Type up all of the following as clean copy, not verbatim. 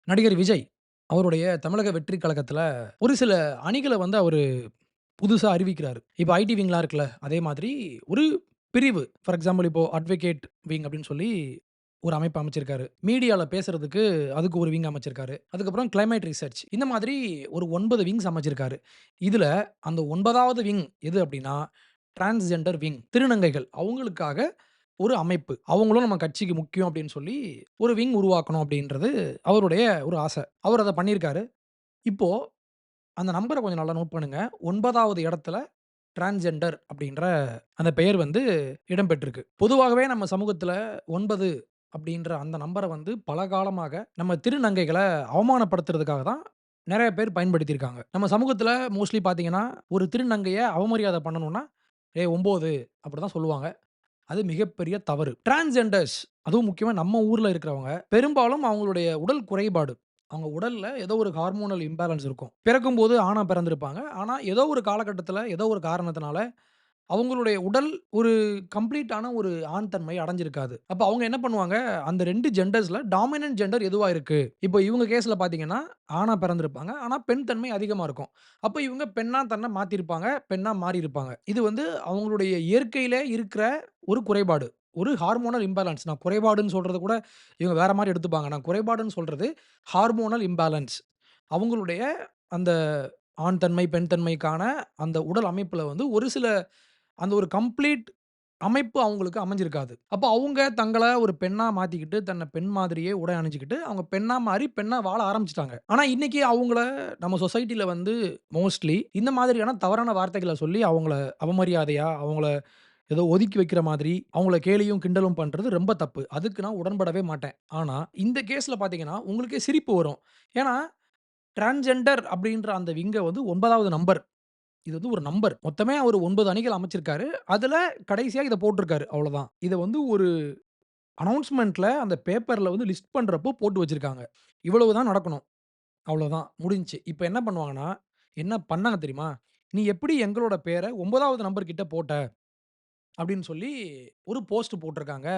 நடிகர் விஜய் அவருடைய தமிழக வெற்றி கழகத்துல ஒரு சில அணிகள வந்து அவரு புதுசா அறிவிக்கிறாரு. இப்ப ஐடி விங்லாம் இருக்குல்ல, அதே மாதிரி ஒரு பிரிவு. ஃபார் எக்ஸாம்பிள் இப்போ அட்வொகேட் விங் அப்டின்னு சொல்லி ஒரு அமைப்பு அமைச்சிருக்காரு. மீடியால பேசுறதுக்கு அதுக்கு ஒரு விங் அமைச்சிருக்காரு. அதுக்கப்புறம் கிளைமேட் ரிசர்ச் இந்த மாதிரி ஒரு 9 விங்ஸ் அமைச்சிருக்காரு. இதுல அந்த 9வது விங் எது அப்டின்னா, டிரான்ஸ்ஜெண்டர் விங். திருநங்கைகள் அவங்களுக்காக ஒரு அமைப்பு. அவங்களும் நம்ம கட்சிக்கு முக்கியம் அப்டின்னு சொல்லி ஒரு விங் உருவாக்கணும் அப்டின்றது அவருடைய ஒரு ஆச. அவர் அத பண்ணியிருக்காரு. இப்போ அந்த நம்பர கொஞ்சம் நல்லா நோட் பண்ணுங்க. 9வது இடத்துல டிரான்ஸ்ஜெண்டர் அப்படின்ற அந்த பெயர் வந்து இடம் பெற்றிருக்கு. பொதுவாகவே நம்ம சமூகத்தில 9 அப்படின்ற அந்த நம்பர வந்து பல காலமாக நம்ம திருநங்கைகள அவமானப்படுத்துறதுக்காக தான் நெறைய பேர் பயன்படுத்தியிருக்காங்க. நம்ம சமூகத்தில மோஸ்ட்லி பார்த்தீங்கன்னா, ஒரு திருநங்கைய அவமரியாதை பண்ணணும்னா, "ஏய் 9" அப்படிதான் சொல்லுவாங்க. அது மிகப்பெரிய தவறு. டிரான்ஸ்ஜெண்டர்ஸ் அதுவும் முக்கியமா நம்ம ஊர்ல இருக்கிறவங்க, பெரும்பாலும் அவங்களுடைய உடல் குறைபாடு. அவங்க உடல்ல ஏதோ ஒரு ஹார்மோனல் இம்பேலன்ஸ் இருக்கும். பிறக்கும்போது ஆணா பிறந்திருப்பாங்க. ஆனா, ஏதோ ஒரு காலகட்டத்தில, ஏதோ ஒரு காரணத்தினால அவங்களுடைய உடல் ஒரு கம்ப்ளீட்டான ஒரு ஆண் தன்மை அடைஞ்சிருக்காது. அப்ப அவங்க என்ன பண்ணுவாங்க, அந்த 2 ஜெண்டர்ஸ்ல டாமினன்ட் ஜெண்டர் எதுவா இருக்கு? இப்போ இவங்க கேஸ்ல பார்த்தீங்கன்னா, ஆணா பிறந்திருப்பாங்க. ஆனா, பெண் தன்மை அதிகமா இருக்கும். அப்ப இவங்க பெண்ணா தன்ன மாத்திருப்பாங்க. பெண்ணா மாறியிருப்பாங்க. இது வந்து அவங்களுடைய இயற்கையிலே இருக்கிற ஒரு குறைபாடு. ஒரு ஹார்மோனல் இம்பேலன்ஸ். நான் குறைபாடுன்னு சொல்றத கூட இவங்க வேற மாரி எடுத்துப்பாங்க. நான் குறைபாடுன்னு சொல்றது ஹார்மோனல் இம்பேலன்ஸ். அவங்களுடைய அந்த ஆண் தன்மை, பெண் தன்மைக்கான அந்த உடல் அமைப்புல வந்து ஒரு சில அந்த ஒரு கம்ப்ளீட் அமைப்பு அவங்களுக்கு அமைஞ்சிருக்காது. அப்ப அவங்க தங்கள ஒரு பெண்ணா மாத்திக்கிட்டு, தன்ன பெண் மாதிரியே உடை அணிஞ்சுக்கிட்டு, அவங்க பெண்ணா மாறி, பெண்ணா வாழ ஆரம்பிச்சுட்டாங்க. ஆனா, இன்னைக்கு அவங்கள நம்ம சொசைட்டில வந்து மோஸ்ட்லி இந்த மாதிரியான தவறான வார்த்தைகள சொல்லி அவங்கள அவமரியாதையா, அவங்கள ஏதோ ஒதுக்கி வைக்கிற மாதிரி, அவங்கள கேலியும், கிண்டலும் பண்றது ரொம்ப தப்பு. அதுக்கு நான் உடன்படவே மாட்டேன். ஆனா, இந்த கேஸ்ல பார்த்தீங்கன்னா, உங்களுக்கே சிரிப்பு வரும். ஏன்னா, டிரான்ஸ்ஜெண்டர் அப்படின்ற அந்த விங்க வந்து 9வது நம்பர். இது வந்து ஒரு நம்பர். மொத்தமே அவரு 9 அணிகள் அமைச்சிருக்காரு. அதுல கடைசியா இத போட்டிருக்காரு. அவ்வளதான். இத வந்து ஒரு அனவுன்ஸ்மென்ட்ல அந்த பேப்பர்ல வந்து லிஸ்ட் பண்றப்போ போட்டு வச்சிருக்காங்க. இவ்வளவு தான் நடக்கணும். அவ்வளோதான் முடிஞ்சுச்சு. இப்ப என்ன பண்ணுவாங்கன்னா, என்ன பண்ணாங்க தெரியுமா? "நீ எப்படி எங்களோட பேர 9வது நம்பர் கிட்ட போட்ட?" அப்படின்னு சொல்லி ஒரு போஸ்ட் போட்டிருக்காங்க.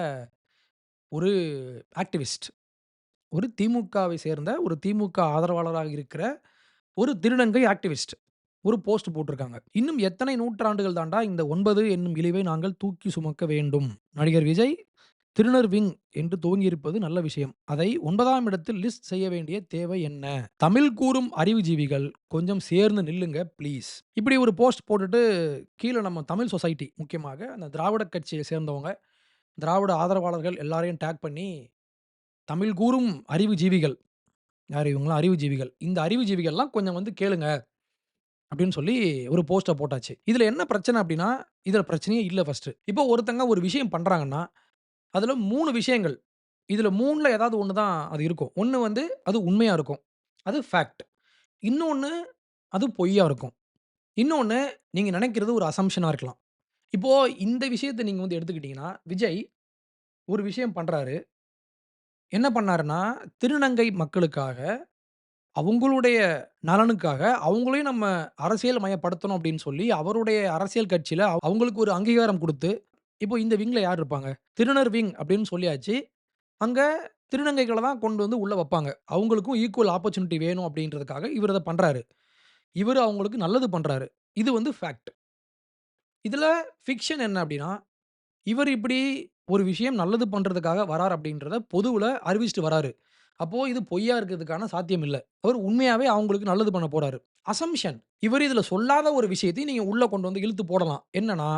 ஒரு ஆக்டிவிஸ்ட். ஒரு திமுகவை சேர்ந்த ஒரு திமுக ஆதரவாளராக இருக்கிற ஒரு திருநங்கை ஆக்டிவிஸ்ட். ஒரு போஸ்ட் போட்டிருக்காங்க. "இன்னும் எத்தனை நூற்றாண்டுகள் தான்டா இந்த 9 என்னும் இழிவை நாங்கள் தூக்கி சுமக்க வேண்டும். நடிகர் விஜய் திருநர் விங் என்று துவங்கியிருப்பது நல்ல விஷயம். அதை 9ஆம் இடத்தில் லிஸ்ட் செய்ய வேண்டிய தேவை என்ன? தமிழ் கூறும் அறிவுஜீவிகள் கொஞ்சம் சேர்ந்து நில்லுங்க ப்ளீஸ்." இப்படி ஒரு போஸ்ட் போட்டுட்டு கீழ நம்ம தமிழ் சொசைட்டி முக்கியமாக அந்த திராவிட கட்சியை சேர்ந்தவங்க, திராவிட ஆதரவாளர்கள் எல்லாரையும் டாக் பண்ணி, "தமிழ் கூறும் அறிவுஜீவிகள்" யாரு இவங்கலாம் அறிவுஜீவிகள். "இந்த அறிவுஜீவிகள்லாம் கொஞ்சம் வந்து கேளுங்க." அப்படின்னு சொல்லி ஒரு போஸ்ட்ட போட்டாச்சு. இதுல என்ன பிரச்சனை அப்படின்னா, இதுல பிரச்சனையே இல்ல ஃபர்ஸ்ட்டு. இப்போ ஒருத்தங்க ஒரு விஷயம் பண்றாங்கன்னா, அதுல 3 விஷயங்கள். இதுல 3ல ஏதாவது ஒண்ணு தான் அது இருக்கும். ஒண்ணு வந்து அது உண்மையா இருக்கும். அது ஃபேக்ட். இன்னொன்னு அது பொய்யா இருக்கும். இன்னொன்னு நீங்க நெனைக்கிறது ஒரு அசம்ப்ஷனா இருக்கலாம். இப்போ இந்த விஷயத்த நீங்க வந்து எடுத்துக்கிட்டீங்கன்னா, விஜய் ஒரு விஷயம் பண்றாரு. என்ன பண்ணாருன்னா, திருநங்கை மக்களுக்காக, அவங்களுடைய நலனுக்காக, அவங்களையும் நம்ம அரசியல் மயப்படுத்தணும் அப்படின்னு சொல்லி, அவருடைய அரசியல் கட்சியில அவங்களுக்கு ஒரு அங்கீகாரம் குடுத்து, இப்போ இந்த விங்ல யார் இருப்பாங்க? திருநர் விங் அப்படின்னு சொல்லியாச்சு. அங்க திருநங்கைகள தான் கொண்டு வந்து உள்ள வப்பாங்க. அவங்களுக்கும் ஈக்குவல் ஆப்பர்ச்சுனிட்டி வேணும் அப்படின்றதுக்காக இவரு அத பண்றாரு. இவரு அவங்களுக்கு நல்லது பண்றாரு. இது வந்து ஃபேக்ட். இதுல ஃபிக்ஷன் என்ன அப்படின்னா, இவரு இப்படி ஒரு விஷயம் நல்லது பண்றதுக்காக வரார் அப்படின்றத பொதுவுல அறிவிச்சுட்டு வராரு. அப்போ இது பொய்யா இருக்கிறதுக்கான சாத்தியம் இல்ல. அவரு உண்மையாவே அவங்களுக்கு நல்லது பண்ண போறாரு. அசம்ப்ஷன். இவரு இதுல சொல்லாத ஒரு விஷயத்தையும் நீங்க உள்ள கொண்டு வந்து இழுத்து போடலாம். என்னன்னா,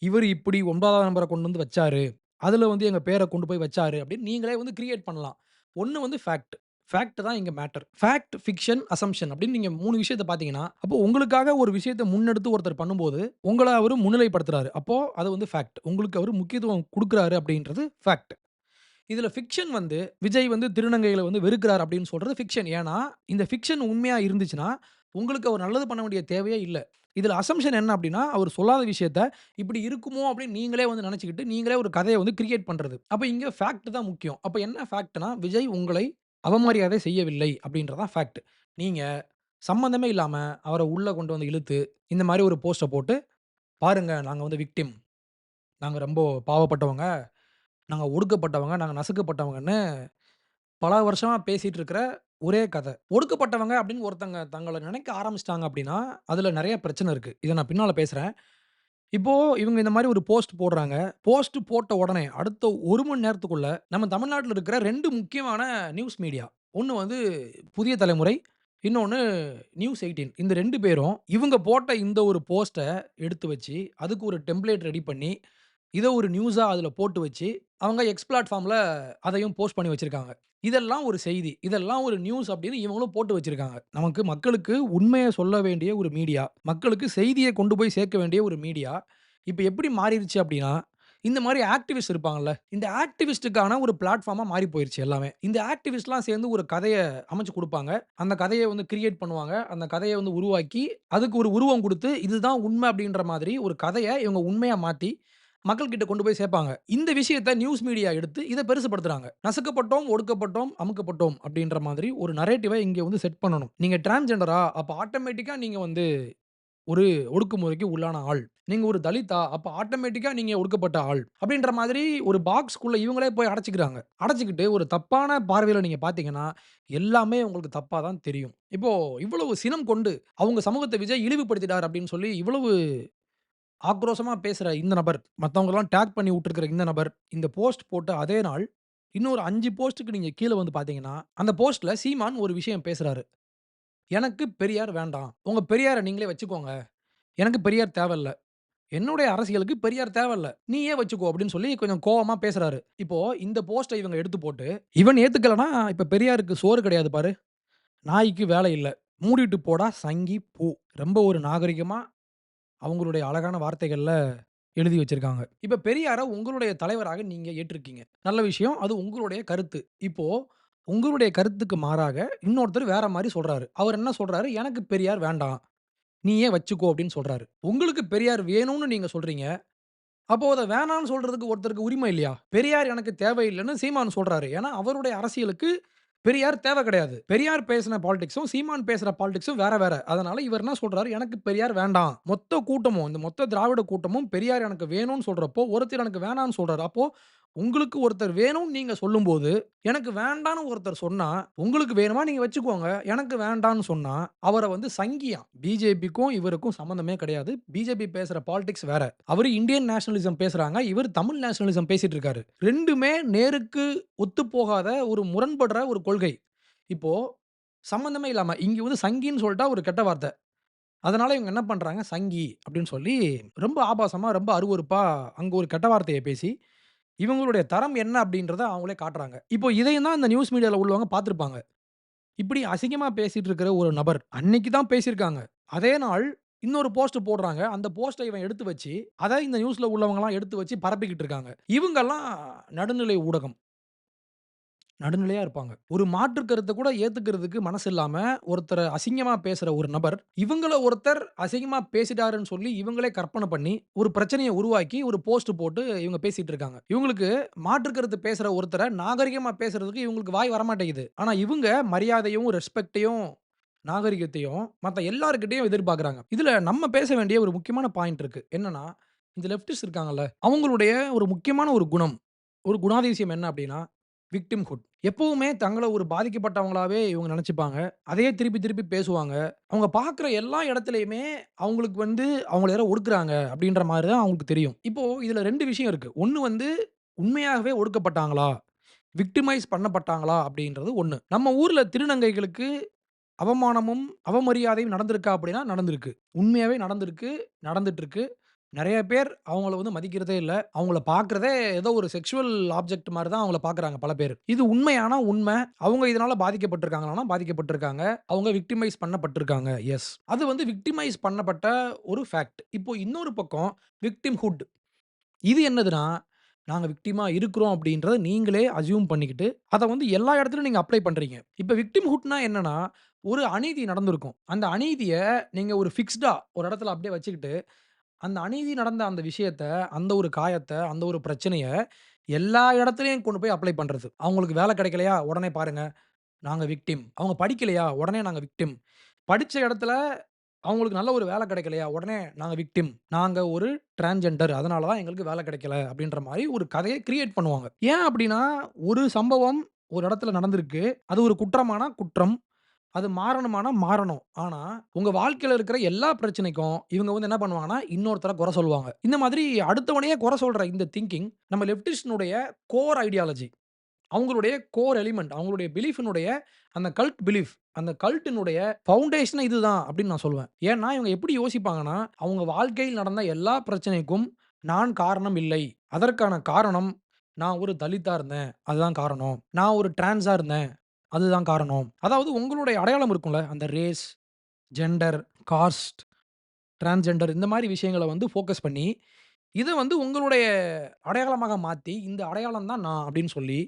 இவரு இப்படி 9வது நம்பர கொண்டு வந்து வச்சாரு. அதுல வந்து எங்க பேர கொண்டு போய் வச்சாரு அப்படின்னு நீங்களே வந்து கிரியேட் பண்ணலாம். ஒண்ணு வந்து ஃபேக்ட். ஃபேக்ட் தான் இங்க மேட்டர். ஃபேக்ட், ஃபிக்ஷன், அசம்ப்ஷன் அப்படின்னு நீங்க 3 விஷயத்த பார்த்தீங்கன்னா, அப்போ உங்களுக்காக ஒரு விஷயத்த முன்னெடுத்து ஒருத்தர் பண்ணும்போது, உங்கள அவரு முன்னிலைப்படுத்துறாரு. அப்போ அது வந்து ஃபேக்ட். உங்களுக்கு அவரு முக்கியத்துவம் குடுக்குறாரு அப்படின்றது ஃபேக்ட். இதுல ஃபிக்ஷன் வந்து விஜய் வந்து திருநங்கைகள வந்து வெறுக்கிறார் அப்படின்னு சொல்றது ஃபிக்ஷன். ஏன்னா, இந்த ஃபிக்ஷன் உண்மையா இருந்துச்சுன்னா, உங்களுக்கு அவர் நல்லது பண்ண வேண்டிய தேவையே இல்ல. இதுல அசம்ப்ஷன் என்ன அப்படின்னா, அவர் சொல்லாத விஷயத்த இப்படி இருக்குமோ அப்படின்னு நீங்களே வந்து நெனச்சுக்கிட்டு, நீங்களே ஒரு கதைய வந்து கிரியேட் பண்றது. அப்ப இங்க ஃபேக்ட் தான் முக்கியம். அப்ப என்ன ஃபேக்ட்னா, விஜய் உங்களை அவமரியாதை செய்யவில்லை அப்படின்றது தான் ஃபேக்ட். நீங்க சம்மந்தமே இல்லாம அவர உள்ள கொண்டு வந்து இழுத்து, இந்த மாரி ஒரு போஸ்ட்ட போட்டு, "பாருங்க நாங்க வந்து விக்டிம். நாங்க ரொம்ப பாவப்பட்டவங்க. நாங்க ஒடுக்கப்பட்டவங்க. நாங்க நசுக்கப்பட்டவங்கன்னு" பல வருஷமா பேசிட்டு இருக்கிற ஒரே கத. ஒடுக்கப்பட்டவங்க அப்படின்னு ஒருத்தங்க தங்கள நினைக்க ஆரம்பிச்சுட்டாங்க அப்படின்னா, அதுல நெறைய பிரச்சனை இருக்கு. இத நான் பின்னால பேசுறேன். இப்போ இவங்க இந்த மாரி ஒரு போஸ்ட் போடுறாங்க. போஸ்ட் போட்ட உடனே அடுத்த 1 மணி நேரத்துக்குள்ள நம்ம தமிழ்நாட்டுல இருக்கிற 2 முக்கியமான நியூஸ் மீடியா. ஒண்ணு வந்து புதிய தலைமுறை, இன்னொன்னு நியூஸ் 18. இந்த 2 பேரும் இவங்க போட்ட இந்த ஒரு போஸ்ட்ட எடுத்து வச்சு, அதுக்கு ஒரு டெம்ப்ளேட் ரெடி பண்ணி, இத ஒரு நியூஸா அதுல போட்டு வச்சு, அவங்க எக்ஸ் பிளாட்ஃபார்ம்ல அதையும் போஸ்ட் பண்ணி வச்சிருக்காங்க. இதெல்லாம் ஒரு செய்தி. இதெல்லாம் ஒரு நியூஸ் அப்படின்னு இவங்களும் போட்டு வச்சிருக்காங்க. நமக்கு மக்களுக்கு உண்மைய சொல்ல வேண்டிய ஒரு மீடியா. மக்களுக்கு செய்திய கொண்டு போய் சேர்க்க வேண்டிய ஒரு மீடியா. இப்ப எப்படி மாறிருச்சு அப்படின்னா, இந்த மாரி ஆக்டிவிஸ்ட் இருப்பாங்கல்ல. இந்த ஆக்டிவிஸ்ட்டுக்கான ஒரு பிளாட்ஃபார்மா மாறி போயிருச்சு எல்லாமே. இந்த ஆக்டிவிஸ்ட்லாம் சேர்ந்து ஒரு கதைய அமைச்சு குடுப்பாங்க. அந்த கதைய வந்து கிரியேட் பண்ணுவாங்க. அந்த கதைய வந்து உருவாக்கி, அதுக்கு ஒரு உருவம் குடுத்து, இதுதான் உண்மை அப்படின்ற மாதிரி ஒரு கதைய இவங்க உண்மையா மாத்தி, மக்கள் கிட்ட கொண்டு போய் சேர்ப்பாங்க. இந்த விஷயத்த நியூஸ் மீடியா எடுத்து இத பெருசுபடுத்துறாங்க. நசுக்கப்பட்டோம், ஒடுக்கப்பட்டோம், அமுக்கப்பட்டோம் அப்படின்ற மாதிரி ஒரு நரேட்டிவ இங்க வந்து செட் பண்ணணும். நீங்க டிரான்ஸ்ஜெண்டரா அப்ப ஆட்டோமேட்டிக்கா நீங்க வந்து ஒரு ஒடுக்குமுறைக்கு உள்ளான ஆள். நீங்க ஒரு தலித்தா, அப்ப ஆட்டோமேட்டிக்கா நீங்க ஒடுக்கப்பட்ட ஆள். அப்படின்ற மாதிரி ஒரு பாக்ஸ்க்குள்ள இவங்களே போய் அடைச்சுக்கிறாங்க. அடைச்சுக்கிட்டு ஒரு தப்பான பார்வையில நீங்க பார்த்தீங்கன்னா, எல்லாமே உங்களுக்கு தப்பா தான் தெரியும். இப்போ இவ்வளவு சினம் கொண்டு, அவங்க சமூகத்த விஜய் இழிவுபடுத்திட்டார் அப்படின்னு சொல்லி இவ்வளவு ஆக்ரோஷமா பேசுற இந்த நபர், மத்தவங்கலாம் டேக் பண்ணி விட்டுருக்கிற இந்த நபர், இந்த போஸ்ட் போட்ட அதே நாள், இன்னொரு 5 போஸ்ட்க்கு நீங்க கீழ வந்து பார்த்தீங்கன்னா, அந்த போஸ்ட்ல சீமான் ஒரு விஷயம் பேசுறாரு. "எனக்கு பெரியார் வேண்டாம். உங்க பெரியார நீங்களே வச்சுக்கோங்க. எனக்கு பெரியார் தேவையில்ல. என்னுடைய அரசியலுக்கு பெரியார் தேவையில்ல. நீயே வச்சுக்கோ" அப்படின்னு சொல்லி கொஞ்சம் கோவமா பேசுறாரு. இப்போ இந்த போஸ்ட்ட இவங்க எடுத்து போட்டு, இவன் ஏத்துக்கலன்னா, இப்ப பெரியாருக்கு சோறு கிடையாது பாரு. நாய்க்கு வேலை இல்ல. மூடிட்டு போடா சங்கி பூ. ரொம்ப ஒரு நாகரிகமா அவங்களுடைய அழகான வார்த்தைகள்ல எழுதி வச்சிருக்காங்க. இப்ப பெரியார உங்களுடைய தலைவராக நீங்க ஏற்றிருக்கீங்க. நல்ல விஷயம். அது உங்களுடைய கருத்து. இப்போ உங்களுடைய கருத்துக்கு மாறாக இன்னொருத்தர் வேற மாரி சொல்றாரு. அவர் என்ன சொல்றாரு? "எனக்கு பெரியார் வேண்டாம். நீயே வச்சுக்கோ" அப்படின்னு சொல்றாரு. உங்களுக்கு பெரியார் வேணும்னு நீங்க சொல்றீங்க. அப்போ அத வேணான்னு சொல்றதுக்கு ஒருத்தருக்கு உரிமை இல்லையா? பெரியார் எனக்கு தேவையில்லன்னு சீமான் சொல்றாரு. ஏன்னா, அவருடைய அரசியலுக்கு பெரியார் தேவை கிடையாது. பெரியார் பேசின பாலிடிக்ஸும், சீமான் பேசுற பாலிடிக்ஸும் வேற வேற. அதனால இவர் என்ன சொல்றாரு, எனக்கு பெரியார் வேண்டாம். மொத்த கூட்டமும், இந்த மொத்த திராவிட கூட்டமும் பெரியார் எனக்கு வேணும்னு சொல்றப்போ, ஒருத்தர் எனக்கு வேணான்னு சொல்றாரு. அப்போ உங்களுக்கு ஒருத்தர் வேணும்னு நீங்க சொல்லும்போது, எனக்கு வேண்டான்னு ஒருத்தர் சொன்னா, உங்களுக்கு வேணுமா நீங்க வச்சுக்கோங்க. எனக்கு வேண்டான்னு சொன்னா, அவர வந்து சங்கியாம். பிஜேபிக்கும் இவருக்கும் சம்மந்தமே கிடையாது. பிஜேபி பேசுற பாலிடிக்ஸ் வேற. அவரு இந்தியன் நேஷனலிசம் பேசுறாங்க. இவரு தமிழ் நேஷனலிசம் பேசிட்டு இருக்காரு. 2மே நேருக்கு ஒத்துப்போகாத ஒரு முரண்படுற ஒரு கொள்கை. இப்போ சம்மந்தமே இல்லாம, இங்க வந்து சங்கின்னு சொல்ட்டா ஒரு கெட்ட வார்த்த. அதனால இவங்க என்ன பண்றாங்க, சங்கி அப்படின்னு சொல்லி ரொம்ப ஆபாசமா, ரொம்ப அருவருப்பா அங்க ஒரு கெட்ட வார்த்தைய பேசி, இவங்களுடைய தரம் என்ன அப்படின்றத அவங்களே காட்டுறாங்க. இப்போ இதையும் தான் இந்த நியூஸ் மீடியால உள்ளவங்க பார்த்திருப்பாங்க. இப்படி அசிங்கமா பேசிட்டு இருக்கிற ஒரு நபர், அன்னைக்கு தான் பேசியிருக்காங்க. அதே நாள் இன்னொரு போஸ்ட் போடுறாங்க. அந்த போஸ்ட்ட இவன் எடுத்து வச்சு, அத இந்த நியூஸ்ல உள்ளவங்கலாம் எடுத்து வச்சு பரப்பிக்கிட்டு இருக்காங்க. இவங்கலாம் நடுநிலை ஊடகம். நடுநிலையா இருப்பாங்க. ஒரு மாற்று கருத்த கூட ஏத்துக்கிறதுக்கு மனசு இல்லாம, ஒருத்தர அசிங்கமா பேசுற ஒரு நபர், இவங்கள ஒருத்தர் அசிங்கமா பேசிட்டாருன்னு சொல்லி, இவங்களே கற்பனை பண்ணி, ஒரு பிரச்சனைய உருவாக்கி, ஒரு போஸ்ட் போட்டு இவங்க பேசிட்டு இருக்காங்க. இவங்களுக்கு மாற்று கருத்து பேசுற ஒருத்தர நாகரிகமா பேசுறதுக்கு இவங்களுக்கு வாய் வரமாட்டேங்குது. ஆனா இவங்க மரியாதையும், ரெஸ்பெக்ட்டையும், நாகரிகத்தையும் மத்த எல்லார்கிட்டயும் எதிர்பார்க்குறாங்க. இதுல நம்ம பேச வேண்டிய ஒரு முக்கியமான பாயிண்ட் இருக்கு. என்னன்னா, இந்த லெஃப்டிஸ்ட் இருக்காங்கல்ல, அவங்களுடைய ஒரு முக்கியமான ஒரு குணம், ஒரு குணாதிசயம் என்ன அப்டின்னா, விக்டிம்ஹுட். எப்பவுமே தங்கள ஒரு பாதிக்கப்பட்டவங்களாவே இவங்க நெனச்சுப்பாங்க. அதையே திருப்பி திருப்பி பேசுவாங்க. அவங்க பார்க்குற எல்லா இடத்துலயுமே அவங்களுக்கு வந்து அவங்கள யாரோ ஒடுக்குறாங்க அப்டின்ற மாரி தான் அவங்களுக்கு தெரியும். இப்போ இதுல 2 விஷயம் இருக்கு. ஒண்ணு வந்து உண்மையாகவே ஒடுக்கப்பட்டாங்களா? விக்டிமைஸ் பண்ணப்பட்டாங்களா? அப்டின்றது ஒண்ணு. நம்ம ஊர்ல திருநங்கைகளுக்கு அவமானமும், அவமரியாதையும் நடந்திருக்கா அப்படின்னா நடந்திருக்கு. உண்மையாவே நடந்திருக்கு, நடந்துட்டுருக்கு. நெறைய பேர் அவங்கள வந்து மதிக்கிறதே இல்ல. அவங்கள பார்க்கிறதே ஏதோ ஒரு செக்சுவல் ஆப்ஜெக்ட் மாரி தான் அவங்கள பார்க்குறாங்க பல பேரு. இது உண்மையானா உண்ம. அவங்க இதனால பாதிக்கப்பட்டுருக்காங்களான்னா பாதிக்கப்பட்டுருக்காங்க. அவங்க விக்டிமைஸ் பண்ணப்பட்டுருக்காங்க. எஸ். அது வந்து விக்டிமைஸ் பண்ணப்பட்ட ஒரு ஃபேக்ட். இப்போ இன்னொரு பக்கம் விக்டிம்ஹுட். இது என்னதுன்னா, நாங்க விக்டிமா இருக்கிறோம் அப்படின்றத நீங்களே அஸ்யூம் பண்ணிக்கிட்டு, அத வந்து எல்லா இடத்துலயும் நீங்க அப்ளை பண்றீங்க. இப்ப விக்டிம்ஹுட்னா என்னன்னா, ஒரு அநீதி நடந்திருக்கும். அந்த அநீதிய நீங்க ஒரு ஃபிக்ஸ்டா ஒரு இடத்துல அப்படியே வச்சுக்கிட்டு, அந்த அநீதி நடந்த அந்த விஷயத்த, அந்த ஒரு காயத்த, அந்த ஒரு பிரச்சனைய எல்லா இடத்துலயும் கொண்டு போய் அப்ளை பண்றது. அவங்களுக்கு வேலை கிடைக்கலையா? உடனே பாருங்க, நாங்க விக்டிம். அவங்க படிக்கலையா? உடனே நாங்க விக்டிம். படிச்ச இடத்துல அவங்களுக்கு நல்ல ஒரு வேலை கிடைக்கலையா? உடனே நாங்க விக்டிம். நாங்க ஒரு டிரான்ஸ்ஜெண்டர். அதனால தான் எங்களுக்கு வேலை கிடைக்கல. அப்படின்ற மாரி ஒரு கதைய கிரியேட் பண்ணுவாங்க. ஏன் அப்படின்னா, ஒரு சம்பவம் ஒரு இடத்துல நடந்திருக்கு. அது ஒரு குற்றமானா குற்றம். அது மாறணுமானா மாறணும். ஆனா, உங்க வாழ்க்கையில இருக்கிற எல்லா பிரச்சனைக்கும் இவங்க வந்து என்ன பண்ணுவாங்கன்னா, இன்னொருத்தர குறை சொல்லுவாங்க. இந்த மாதிரி அடுத்தவனையே குறை சொல்ற இந்த திங்கிங் நம்ம லெஃப்டிஸ்ட்னுடைய கோர் ஐடியாலஜி. அவங்களுடைய கோர் எலிமெண்ட். அவங்களுடைய பிலீஃபினுடைய அந்த கல்ட் பிலீஃப். அந்த கல்ட்டினுடைய ஃபவுண்டேஷனே இதுதான் அப்படின்னு நான் சொல்லுவேன். ஏன்னா, இவங்க எப்படி யோசிப்பாங்கன்னா, அவங்க வாழ்க்கையில் நடந்த எல்லா பிரச்சனைக்கும் நான் காரணம் இல்லை. அதற்கான காரணம் நான் ஒரு தலித்தா இருந்தேன். அதுதான் காரணம். நான் ஒரு டிரான்ஸா இருந்தேன். அதுதான் காரணம். அதாவது உங்களுடைய அடையாளம் இருக்கும்ல. அந்த ரேஸ், ஜெண்டர், காஸ்ட், டிரான்ஸ்ஜெண்டர் இந்த மாரி விஷயங்கள வந்து ஃபோக்கஸ் பண்ணி, இத வந்து உங்களுடைய அடையாளமாக மாத்தி, இந்த அடையாளம் தான் நான் அப்படின்னு சொல்லி,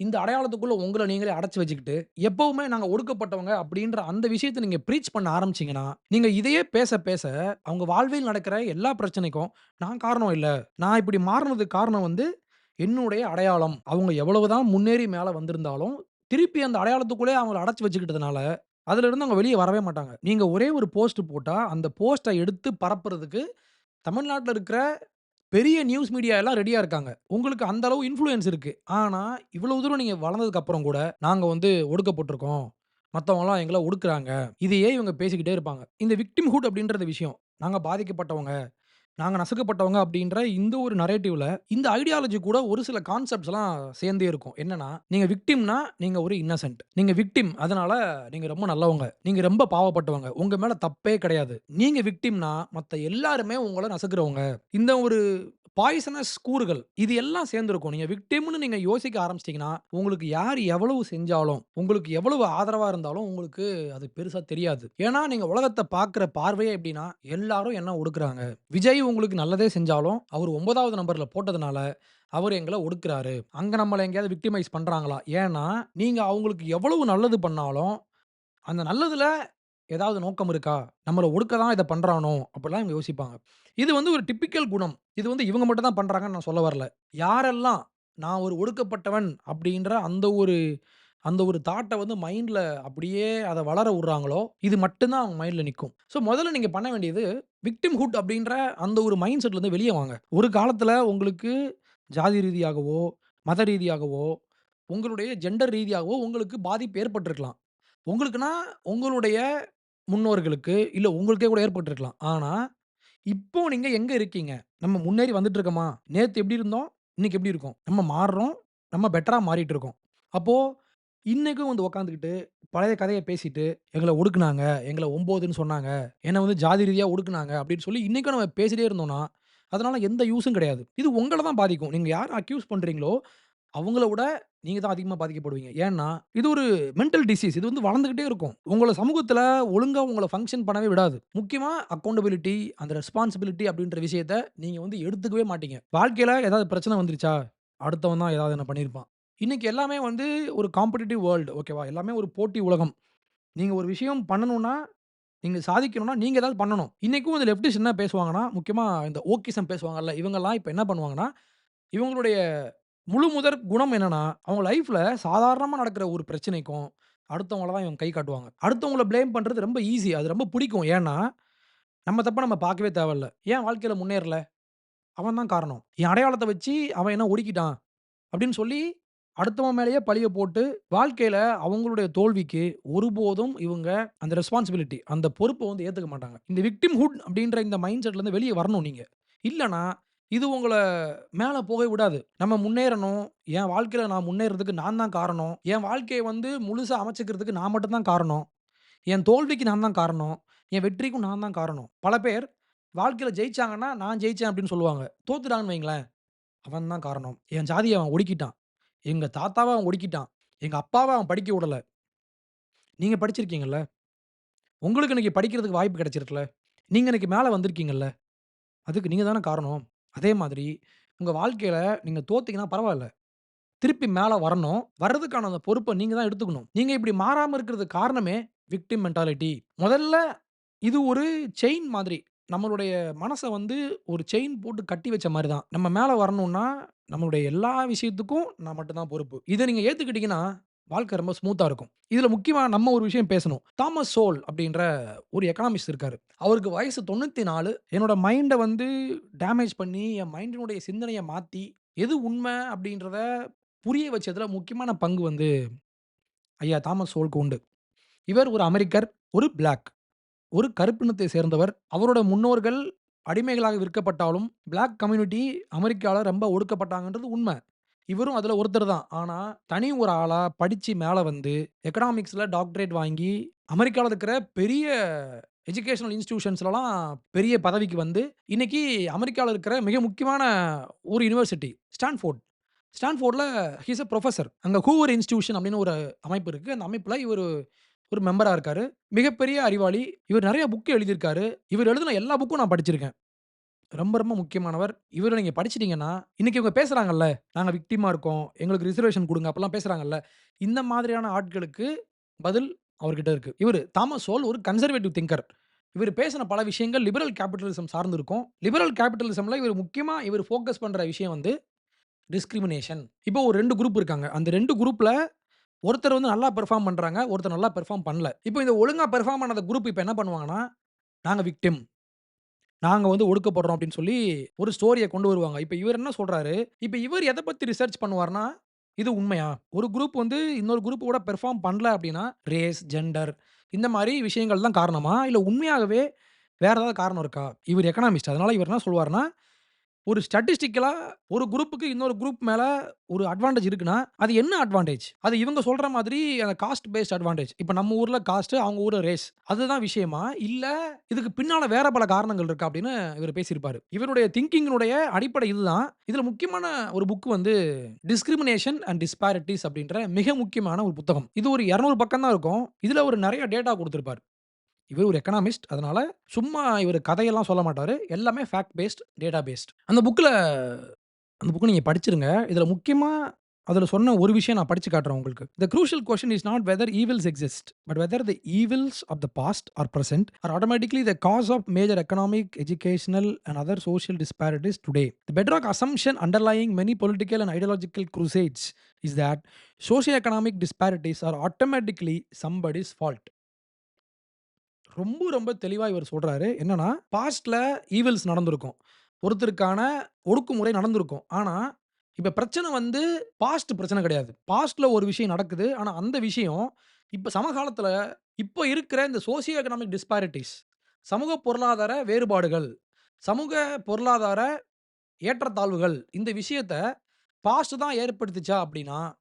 இந்த அடையாளத்துக்குள்ள உங்கள நீங்களே அடைச்சு வச்சுக்கிட்டு, எப்பவுமே நாங்க ஒடுக்கப்பட்டவங்க அப்படின்ற அந்த விஷயத்த நீங்க பிரீச் பண்ண ஆரம்பிச்சீங்கன்னா, நீங்க இதையே பேச பேச, அவங்க வாழ்வில் நடக்கிற எல்லா பிரச்சனைக்கும், நான் காரணம் இல்ல. நான் இப்படி மாறுனதுக்கு காரணம் வந்து என்னுடைய அடையாளம். அவங்க எவ்வளவுதான் முன்னேறி மேல வந்திருந்தாலும், திருப்பி அந்த அடையாளத்துக்குள்ளே அவங்கள அடைச்சு வச்சுக்கிட்டதுனால, அதிலிருந்து அவங்க வெளிய வரவே மாட்டாங்க. நீங்க ஒரே ஒரு போஸ்ட் போட்டா, அந்த போஸ்ட்ட எடுத்து பரப்புறதுக்கு தமிழ்நாட்ல இருக்கிற பெரிய நியூஸ் மீடியா எல்லாம் ரெடியா இருக்காங்க. உங்களுக்கு அந்த அளவு இன்ஃப்ளூயன்ஸ் இருக்கு. ஆனா, இவ்வளவு தூரம் நீங்க வளர்ந்ததுக்கு அப்புறம் கூட, நாங்க வந்து ஒடுக்கப்பட்டுருக்கோம். மத்தவங்கலாம் எங்கள ஒடுக்குறாங்க. இதையே இவங்க பேசிக்கிட்டே இருப்பாங்க. இந்த விக்டிம்ஹுட் அப்படின்றது விஷயம். நாங்க பாதிக்கப்பட்டவங்க. நாங்க நசுக்கப்பட்டவங்க அப்படின்ற இந்த ஒரு நரேட்டிவ்ல, இந்த ஐடியாலஜி கூட ஒரு சில கான்செப்ட்ஸ்லாம் சேர்ந்தே இருக்கும். என்னன்னா, நீங்க விக்டிம்னா நீங்க ஒரு இன்னசென்ட். நீங்க விக்டிம் அதனால நீங்க ரொம்ப நல்லவங்க. நீங்க ரொம்ப பாவப்பட்டவங்க. உங்க மேல தப்பே கிடையாது. நீங்க விக்டிம்னா மத்த எல்லாருமே உங்கள நசுக்குறவங்க. இந்த ஒரு பாய்சனஸ் கூறுகள். இது எல்லாம் சேர்ந்திருக்கும். நீங்க விக்டிம்ன்னு நீங்க யோசிக்க ஆரம்பிச்சிட்டீங்கன்னா, உங்களுக்கு யார் எவ்வளவு செஞ்சாலும், உங்களுக்கு எவ்வளவு ஆதரவா இருந்தாலும், உங்களுக்கு அது பெருசா தெரியாது. ஏன்னா, நீங்க உலகத்த பார்க்கிற பார்வையே எப்படின்னா, எல்லாரும் என்ன ஒடுக்குறாங்க. விஜய் உங்களுக்கு நல்லதே செஞ்சாலும், அவரு 9வது நம்பர்ல போட்டதுனால, அவரு எங்கள ஒடுக்குறாரு. அங்க நம்மள எங்கேயாவது விக்டிமைஸ் பண்றாங்களா? ஏன்னா, நீங்க அவங்களுக்கு எவ்வளவு நல்லது பண்ணாலும், அந்த நல்லதுல ஏதாவது நோக்கம் இருக்கா? நம்மள ஒடுக்க தான் இத பண்றானோ! அப்படிலாம் இவங்க யோசிப்பாங்க. இது வந்து ஒரு டிப்பிக்கல் குணம். இது வந்து இவங்க மட்டும் தான் பண்றாங்கன்னு நான் சொல்ல வரல. யாரெல்லாம் நான் ஒரு ஒடுக்கப்பட்டவன் அப்படின்ற அந்த ஒரு தாட்ட வந்து மைண்ட்ல அப்படியே அத வளர விடுறாங்களோ, இது மட்டும் தான் அவங்க மைண்ட்ல நிக்கும். ஸோ முதல்ல நீங்க பண்ண வேண்டியது விக்டிம்ஹுட் அப்படின்ற அந்த ஒரு மைண்ட் செட்லருந்து வெளிய வாங்க. ஒரு காலத்துல உங்களுக்கு ஜாதி ரீதியாகவோ, மத ரீதியாகவோ, உங்களுடைய ஜெண்டர் ரீதியாகவோ உங்களுக்கு பாதிப்பு ஏற்பட்டிருக்கலாம். உங்களுக்குன்னா உங்களுடைய முன்னோர்களுக்கு, இல்ல உங்களுக்கே கூட ஏற்பட்டிருக்கலாம். ஆனா, இப்போ நீங்க எங்க இருக்கீங்க? நம்ம முன்னேறி வந்துட்டு இருக்கோமா? நேத்து எப்படி இருந்தோம்? இன்னைக்கு எப்படி இருக்கோம்? நம்ம மாறுறோம். நம்ம பெட்டரா மாறிட்டு இருக்கோம். அப்போ இன்னைக்கும் வந்து உட்காந்துக்கிட்டு, பழைய கதைய பேசிட்டு, எங்கள ஒடுக்குனாங்க, எங்கள 9ன்னு சொன்னாங்க, என்ன வந்து ஜாதி ரீதியா ஒடுக்குனாங்க அப்படின்னு சொல்லி இன்னைக்கும் நம்ம பேசிட்டே இருந்தோம்னா, அதனால எந்த யூசும் கிடையாது. இது உங்கள தான் பாதிக்கும். நீங்க யார அக்யூஸ் பண்றீங்களோ அவங்கள விட நீங்க தான் அதிகமா பாதிக்கப்படுவீங்க. ஏன்னா, இது ஒரு மென்டல் டிசீஸ். இது வந்து வளர்ந்துகிட்டே இருக்கும். உங்கள சமூகத்தில ஒழுங்கா உங்கள ஃபங்ஷன் பண்ணவே விடாது. முக்கியமா அக்கவுண்டபிலிட்டி, அந்த ரெஸ்பான்சிபிலிட்டி அப்படின்ற விஷயத்த நீங்க வந்து எடுத்துக்கவே மாட்டீங்க. வாழ்க்கையில ஏதாவது பிரச்சனை வந்துருச்சா, அடுத்தவன் தான் ஏதாவது என்ன பண்ணியிருப்பான். இன்னைக்கு எல்லாமே வந்து ஒரு காம்படிட்டிவ் வேர்ல்ட் ஓகேவா? எல்லாமே ஒரு போட்டி உலகம். நீங்க ஒரு விஷயம் பண்ணணும்னா, நீங்க சாதிக்கணும்னா, நீங்க ஏதாவது பண்ணணும். இன்னைக்கும் இந்த லெஃப்டிஸ்ட் என்ன பேசுவாங்கன்னா, முக்கியமா இந்த ஓக்கிசம் பேசுவாங்கல்ல, இவங்கலாம் இப்ப என்ன பண்ணுவாங்கன்னா, இவங்களுடைய முழு முதற் குணம் என்னன்னா, அவங்க லைஃப்ல சாதாரணமா நடக்கிற ஒரு பிரச்சனைக்கும், அடுத்தவங்கள தான் இவங்க கை காட்டுவாங்க. அடுத்தவங்கள ப்ளேம் பண்றது ரொம்ப ஈஸி. அது ரொம்ப பிடிக்கும். ஏன்னா, நம்ம தப்ப நம்ம பார்க்கவே தேவையில்ல. ஏன் வாழ்க்கையில முன்னேறல? அவன் தான் காரணம். என் அடையாளத்த வச்சு அவன் என்ன ஒடுக்கிட்டான். அப்படின்னு சொல்லி அடுத்தவன் மேலேயே பழிய போட்டு, வாழ்க்கையில அவங்களுடைய தோல்விக்கு ஒருபோதும் இவங்க அந்த ரெஸ்பான்சிபிலிட்டி அந்த பொறுப்ப வந்து ஏத்துக்க மாட்டாங்க. இந்த விக்டிம்ஹுட் அப்படின்ற இந்த மைண்ட் செட்லருந்து வெளிய வரணும் நீங்க. இல்லன்னா, இது உங்கள மேல போகவே விடாது. நம்ம முன்னேறணும். என் வாழ்க்கையில நான் முன்னேறதுக்கு நான் தான் காரணம். என் வாழ்க்கைய வந்து முழுசா அமைச்சுக்கிறதுக்கு நான் மட்டும் தான் காரணம். என் தோல்விக்கு நான் தான் காரணம். என் வெற்றிக்கும் நான் தான் காரணம். பல பேர் வாழ்க்கையில ஜெயிச்சாங்கன்னா, நான் ஜெயிச்சேன் அப்படின்னு சொல்லுவாங்க. தோத்துட்டாங்கன்னு வைங்களேன், அவன் தான் காரணம். என் ஜாதிய அவன் ஒடுக்கிட்டான். எங்க தாத்தாவ அவன் ஒடுக்கிட்டான். எங்க அப்பாவ அவன் படிக்க விடல. நீங்க படிச்சிருக்கீங்கல்ல. உங்களுக்கு இன்னைக்கு படிக்கிறதுக்கு வாய்ப்பு கிடைச்சிருக்குல்ல. நீங்க இன்னைக்கு மேல வந்திருக்கீங்கல்ல. அதுக்கு நீங்க தானே காரணம். அதே மாதிரி உங்க வாழ்க்கையில நீங்க தோத்தீங்கன்னா பரவால்ல. திருப்பி மேல வரணும். வர்றதுக்கான அந்த பொறுப்ப நீங்க தான் எடுத்துக்கணும். நீங்க இப்படி மாறாம இருக்கிறதுக்கு காரணமே விக்டிம் மென்டாலிட்டி. முதல்ல இது ஒரு செயின் மாதிரி. நம்மளுடைய மனச வந்து ஒரு செயின் போட்டு கட்டி வச்ச மாரி தான். நம்ம மேல வரணும்னா, நம்மளுடைய எல்லா விஷயத்துக்கும் நான் மட்டும் தான் பொறுப்பு. இத நீங்க ஏத்துக்கிட்டீங்கன்னா, வாழ்க்கை ரொம்ப ஸ்மூத்தா இருக்கும். இதுல முக்கியமா நம்ம ஒரு விஷயம் பேசணும். தாமஸ் சோல் அப்படின்ற ஒரு எக்கானமிஸ்ட் இருக்காரு. அவருக்கு வயசு 94. என்னோட மைண்ட வந்து டேமேஜ் பண்ணி, என் மைண்டினுடைய சிந்தனைய மாத்தி, எது உண்ம அப்படின்றத புரிய வச்சதுல முக்கியமான பங்கு வந்து ஐயா தாமஸ் சோல்க்கு உண்டு. இவர் ஒரு அமெரிக்கர், ஒரு பிளாக். ஒரு கருப்பினத்தை சேர்ந்தவர். அவரோட முன்னோர்கள் அடிமைகளாக விற்கப்பட்டாலும், பிளாக் கம்யூனிட்டி அமெரிக்கால ரொம்ப ஒடுக்கப்பட்டாங்கன்றது உண்ம. இவரும் அதுல ஒருத்தர் தான். ஆனா, தனி ஒரு ஆளா படிச்சு மேல வந்து, எக்கனாமிக்ஸ்ல டாக்டரேட் வாங்கி, அமெரிக்கால இருக்கிற பெரிய எஜுகேஷனல் இன்ஸ்டிடியூஷன்ஸ்லலாம் பெரிய பதவிக்கு வந்து, இன்னைக்கு அமெரிக்கால இருக்கிற மிக முக்கியமான ஒரு யுனிவர்சிட்டி ஸ்டான்ஃபோர்ட். ஸ்டான்ஃபோர்ட்ல ஹி இஸ் அ புரொஃபசர். அங்க ஹூவர் இன்ஸ்டிடியூஷன் அப்படின்னு ஒரு அமைப்பு இருக்கு. அந்த அமைப்புல இவரு ஒரு மெம்பரா இருக்காரு. மிகப்பெரிய அறிவாளி. இவர் நெறைய புக் எழுதியிருக்காரு. இவர் எழுதின எல்லா புக்கும் நான் படிச்சிருக்கேன். ரொம்ப, ரொம்ப முக்கியமானவர். இவர நீங்க படிச்சிட்டீங்கன்னா, இன்னைக்கு இவங்க பேசுறாங்கல்ல, நாங்க விக்டிமா இருக்கோம். எங்களுக்கு ரிசர்வேஷன் குடுங்க அப்பலாம் பேசுறாங்கல்ல. இந்த மாதிரியான ஆட்களுக்கு பதில் அவர்கிட்ட இருக்கு. இவரு தாமஸ் சோல் ஒரு கன்சர்வேட்டிவ் திங்கர். இவரு பேசின பல விஷயங்கள் லிபரல் கேப்பிட்டலிசம் சார்ந்து இருக்கும். லிபரல் கேப்பிட்டலிசம்ல இவரு முக்கியமா இவரு ஃபோக்கஸ் பண்ற விஷயம் வந்து டிஸ்கிரிமினேஷன். இப்போ ஒரு 2 குரூப் இருக்காங்க. அந்த 2 குரூப்ல ஒருத்தர் வந்து நல்லா பெர்ஃபார்ம் பண்றாங்க. ஒருத்தர் நல்லா பெர்ஃபார்ம் பண்ணல. இப்போ இந்த ஒழுங்கா பெர்ஃபார்ம் பண்ணாத குரூப் இப்ப என்ன பண்ணுவாங்கன்னா, நாங்க விக்டிம். நாங்க வந்து ஒடுக்கப்படுறோம் அப்படின்னு சொல்லி ஒரு ஸ்டோரிய கொண்டு வருவாங்க. இப்ப இவரு என்ன சொல்றாரு, இப்ப இவரு எத பத்தி ரிசர்ச் பண்ணுவார்ன்னா, இது உண்மையா? ஒரு குரூப் வந்து இன்னொரு குரூப்போட பெர்ஃபார்ம் பண்ணல அப்படின்னா, ரேஸ், ஜெண்டர் இந்த மாரி விஷயங்கள் தான் காரணமா? இல்ல உண்மையாகவே வேற ஏதாவது காரணம் இருக்கா? இவரு எக்கனாமிஸ்ட். அதனால இவரு என்ன சொல்லுவாருன்னா, ஒரு ஸ்டாட்டிஸ்டிக்கலா ஒரு குரூப்க்கு இன்னொரு குரூப் மேல ஒரு அட்வான்டேஜ் இருக்குன்னா, அது என்ன அட்வான்டேஜ்? அது இவங்க சொல்ற மாதிரி அந்த காஸ்ட் பேஸ்ட் அட்வான்டேஜ். இப்ப நம்ம ஊர்ல காஸ்ட், அவங்க ஊர்ல ரேஸ். அதுதான் விஷயமா? இல்ல இதுக்கு பின்னால வேற பல காரணங்கள் இருக்கா? அப்படின்னு இவரு பேசியிருப்பாரு. இவருடைய திங்கிங்கினுடைய அடிப்படை இதுதான். இதுல முக்கியமான ஒரு புக் வந்து டிஸ்கிரிமினேஷன் அண்ட் டிஸ்பாரிட்டீஸ் அப்படின்ற மிக முக்கியமான ஒரு புத்தகம். இது ஒரு 200 பக்கம் தான் இருக்கும். இதுல ஒரு நெறைய டேட்டா குடுத்திருப்பாரு. இவரு ஒரு எக்கனாமிஸ்ட். அதனால சும்மா இவரு கதையெல்லாம் சொல்ல மாட்டாரு. எல்லாமே ஃபேக்ட் பேஸ்ட், டேட்டா பேஸ்ட். அந்த புக்க நீங்க படிச்சிருங்க. இதுல முக்கியமா அதுல சொன்ன ஒரு விஷயம் நான் படிச்சு காட்டுறேன் உங்களுக்கு. "The crucial question is not whether evils exist, but whether the evils of the past or present are automatically the cause of major economic, educational and other social disparities today. The bedrock assumption underlying many political and ideological crusades is that socio economic disparities are automatically somebody's fault." ரொம்ப, ரொம்ப தெளிவா இவரு சொல்றாரு. என்னன்னா, பாஸ்ட்ல evils நடந்திருக்கும். ஒருத்தருக்கான ஒடுக்குமுறை நடந்திருக்கும். ஆனா, இப்ப பிரச்சனை வந்து பாஸ்ட் பிரச்சனை கிடையாது. பாஸ்ட்ல ஒரு விஷயம் நடக்குது. ஆனா, அந்த விஷயம் இப்ப சமகாலத்துல இப்ப இருக்கிற இந்த சோசியோ எக்கனாமிக் டிஸ்பாரிட்டீஸ் சமூக பொருளாதார வேறுபாடுகள், சமூக பொருளாதார ஏற்றத்தாழ்வுகள் இந்த விஷயத்த பாஸ்ட் தான் ஏற்படுத்துச்சா அப்டின்னா,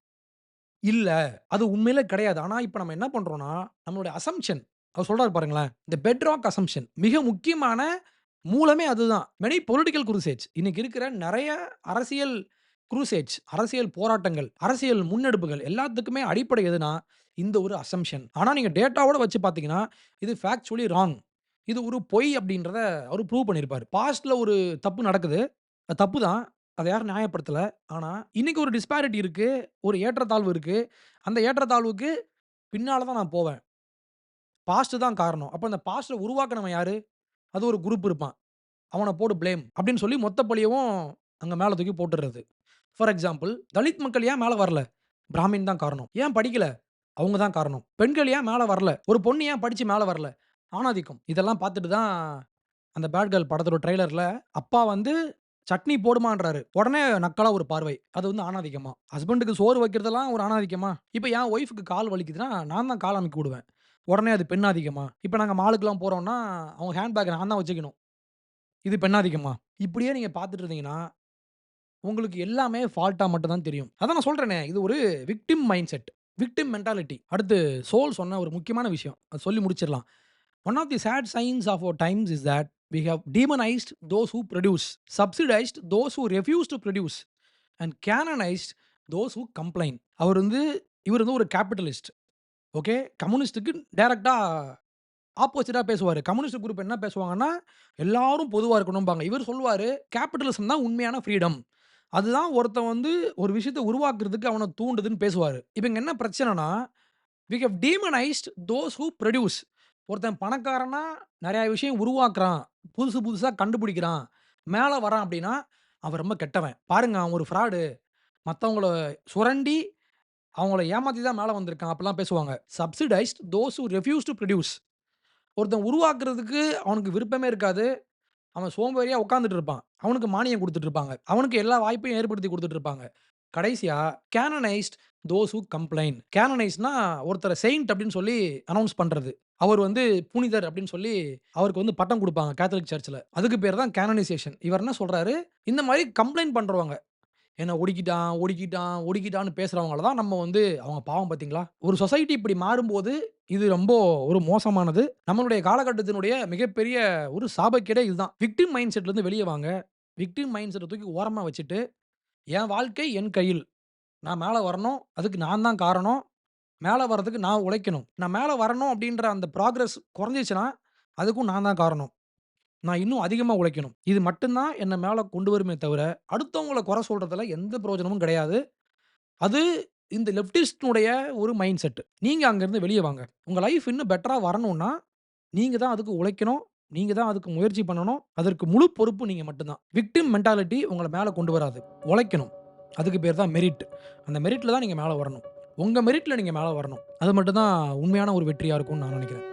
இல்ல. அது உண்மையிலே கிடையாது. ஆனா, இப்ப நம்ம என்ன பண்றோம்னா, நம்மளுடைய அசம்ப்ஷன் அவர் சொல்றாரு பாருங்களேன். இந்த பெட் ராக் அசம்ப்ஷன் மிக முக்கியமான மூலமே அதுதான். மெனி பொலிட்டிக்கல் குரூசேட்ஸ் இன்னைக்கு இருக்கிற நெறைய அரசியல் குரூசேட்ஸ், அரசியல் போராட்டங்கள், அரசியல் முன்னெடுப்புகள் எல்லாத்துக்குமே அடிப்படை எதுனா, இந்த ஒரு அசம்ப்ஷன். ஆனா, நீங்க டேட்டாவோட வச்சு பார்த்தீங்கன்னா, இது ஃபேக்சுவலி ராங். இது ஒரு பொய் அப்படின்றத அவரு ப்ரூவ் பண்ணியிருப்பாரு. பாஸ்ட்ல ஒரு தப்பு நடக்குது. அது தப்பு தான். அத யாரும் நியாயப்படுத்தல. ஆனா, இன்னைக்கு ஒரு டிஸ்பாரிட்டி இருக்கு. ஒரு ஏற்றத்தாழ்வு இருக்கு. அந்த ஏற்றத்தாழ்வுக்கு பின்னால தான் நான் போவேன். பாஸ்ட் தான் காரணம். அப்ப அந்த பாஸ்ட்ட உருவாக்குனவன் யாரு? அது ஒரு குரூப் இருப்பான். அவன போடு ப்ளேம் அப்படின்னு சொல்லி மொத்த பழியவும் அங்க மேல தூக்கி போட்டுறது. ஃபார் எக்ஸாம்பிள் தலித் மக்கள் ஏன் மேல வரல? பிராமின் தான் காரணம். ஏன் படிக்கல? அவங்க தான் காரணம். பெண்கள் ஏன் மேல வரல? ஒரு பொண்ணு ஏன் படிச்சு மேல வரல? ஆணாதிக்கம். இதெல்லாம் பார்த்துட்டு தான் அந்த பேட் கேர்ள் படத்தோட ட்ரெய்லர்ல அப்பா வந்து சட்னி போடுமான்றாரு. உடனே நக்கலா ஒரு பார்வை. அது வந்து ஆணாதிக்கமா? ஹஸ்பண்டுக்கு சோறு வைக்கிறதெல்லாம் ஒரு ஆணாதிக்கமா? இப்ப என் ஒய்ஃப்க்கு கால் வலிக்குதுன்னா, நான் தான் கால் அமுக்கி விடுவேன். உடனே அது பெண்ணாதிக்கமா? இப்ப நாங்க மாலுக்குலாம் போறோம்னா, அவங்க ஹேண்ட் பேக்க நான் தான் வச்சுக்கணும். இது பெண்ணாதிக்கமா? இப்படியே நீங்க பார்த்துட்டு இருந்தீங்கன்னா, உங்களுக்கு எல்லாமே ஃபால்ட்டா மட்டும் தான் தெரியும். அதான் நான் சொல்றேனே, இது ஒரு victim mind set. Victim mentality. அடுத்து சோல் சொன்ன ஒரு முக்கியமான விஷயம். அத சொல்லி முடிச்சிடலாம். One of the sad signs of our times is that we have demonized those who produce, subsidized those who refuse to produce, and canonized those who complain. இவர் வந்து ஒரு கேபிட்டலிஸ்ட். ஓகே. கம்யூனிஸ்ட்க்கு டைரக்ட்டா ஆப்போசிட்டா பேசுவாரு. கம்யூனிஸ்ட் குரூப் என்ன பேசுவாங்கன்னா, எல்லாரும் பொதுவா இருக்கணும்பாங்க. இவர் சொல்லுவாரு, கேப்பிட்டலிசம் தான் உண்மையான ஃப்ரீடம். அதுதான் ஒருத்தன் வந்து ஒரு விஷயத்த உருவாக்குறதுக்கு அவன தூண்டுதுன்னு பேசுவாரு. இப்ப இங்க என்ன பிரச்சனைன்னா, we have demonised those who produce. ஒருத்தன் பணக்காரனா நெறைய விஷயம் உருவாக்குறான். புதுசு புதுசா கண்டுபிடிக்கிறான். மேல வரான் அப்டின்னா, அவன் ரொம்ப கெட்டவன். பாருங்க அவன் ஒரு ஃப்ராடு. மத்தவங்கள சுரண்டி, அவங்கள ஏமாத்தி தான் மேல வந்திருக்கான். அப்டிலாம் பேசுவாங்க. Subsidised those who refuse to produce. ஒருத்தன் உருவாக்குறதுக்கு அவனுக்கு விருப்பமே இருக்காது. அவன் சோம்பேறியா உட்கார்ந்துட்டு இருப்பான். அவனுக்கு மானியம் குடுத்துட்டு இருப்பாங்க. அவனுக்கு எல்லா வாய்ப்பையும் ஏற்படுத்தி குடுத்துட்டு இருப்பாங்க. கடைசியா கேனனைஸ்ட் தோஸ் ஹூ கம்ப்ளைன். கேனனைஸ்ட்னா ஒருத்தர செயிண்ட் அப்படின்னு சொல்லி அனவுன்ஸ் பண்றது. அவர் வந்து புனிதர் அப்படின்னு சொல்லி அவருக்கு வந்து பட்டம் குடுப்பாங்க கேத்தலிக் சர்ச்ல. அதுக்கு பேர் தான் கேனனைசேஷன். இவர் என்ன சொல்றாரு, இந்த மாரி கம்ப்ளைண்ட் பண்றவங்க, என்ன ஒடுக்கிட்டான், ஒடுக்கிட்டான், ஒடுக்கிட்டான்னு பேசுறவங்கள தான் நம்ம வந்து அவங்க பாவம் பார்த்தீங்களா? ஒரு சொசைட்டி இப்படி மாறும்போது, இது ரொம்ப ஒரு மோசமானது. நம்மளுடைய காலகட்டத்தினுடைய மிகப்பெரிய ஒரு சாபக்கேடே இதுதான். விக்டிம் மைண்ட் செட்லருந்து வெளிய வாங்க. விக்டிம் மைண்ட் செட்ட தூக்கி ஓரமா வச்சுட்டு, என் வாழ்க்கை என் கையில். நான் மேல வரணும். அதுக்கு நான் தான் காரணம். மேல வரதுக்கு நான் உழைக்கணும். நான் மேல வரணும் அப்படின்ற அந்த ப்ராக்ரஸ் குறைஞ்சிருச்சுனா, அதுக்கும் நான் தான் காரணம். நான் இன்னும் அதிகமா உழைக்கணும். இது மட்டும் தான் என்ன மேல கொண்டு வருமே தவிர, அடுத்தவங்கள குறை சொல்றதுல எந்த பிரயோஜனமும் கிடையாது. அது இந்த லெஃப்டிஸ்ட்னுடைய ஒரு மைண்ட் செட். நீங்க அங்கருந்து வெளிய வாங்க. உங்க லைஃப் இன்னும் பெட்டரா வரணும்னா, நீங்க தான் அதுக்கு உழைக்கணும். நீங்க தான் அதுக்கு முயற்சி பண்ணணும். அதற்கு முழு பொறுப்பு நீங்க மட்டும் தான். விக்டிம் மென்டாலிட்டி உங்கள மேல கொண்டு வராது. உழைக்கணும். அதுக்கு பேர் தான் மெரிட். அந்த மெரிட்ல தான் நீங்க மேல வரணும். உங்க மெரிட்ல நீங்க மேல வரணும். அது மட்டும் தான் உண்மையான ஒரு வெற்றியா இருக்கும்னு நான் நெனைக்கிறேன்.